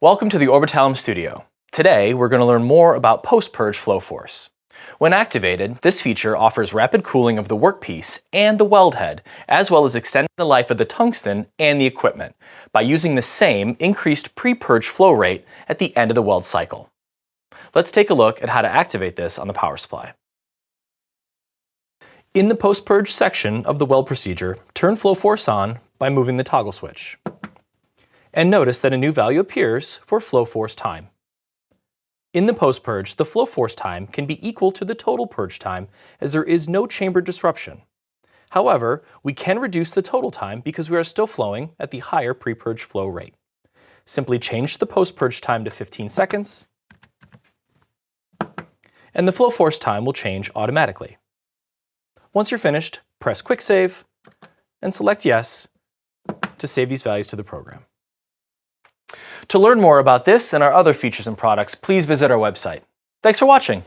Welcome to the Orbital Studio. Today, we're going to learn more about post-purge flow force. When activated, this feature offers rapid cooling of the workpiece and the weld head, as well as extending the life of the tungsten and the equipment by using the same increased pre-purge flow rate at the end of the weld cycle. Let's take a look at how to activate this on the power supply. In the post-purge section of the weld procedure, turn flow force on by moving the toggle switch. And notice that a new value appears for flow force time. In the post-purge, the flow force time can be equal to the total purge time as there is no chamber disruption. However, we can reduce the total time because we are still flowing at the higher pre-purge flow rate. Simply change the post-purge time to 15 seconds, and the flow force time will change automatically. Once you're finished, press Quick Save and select Yes to save these values to the program. To learn more about this and our other features and products, please visit our website. Thanks for watching.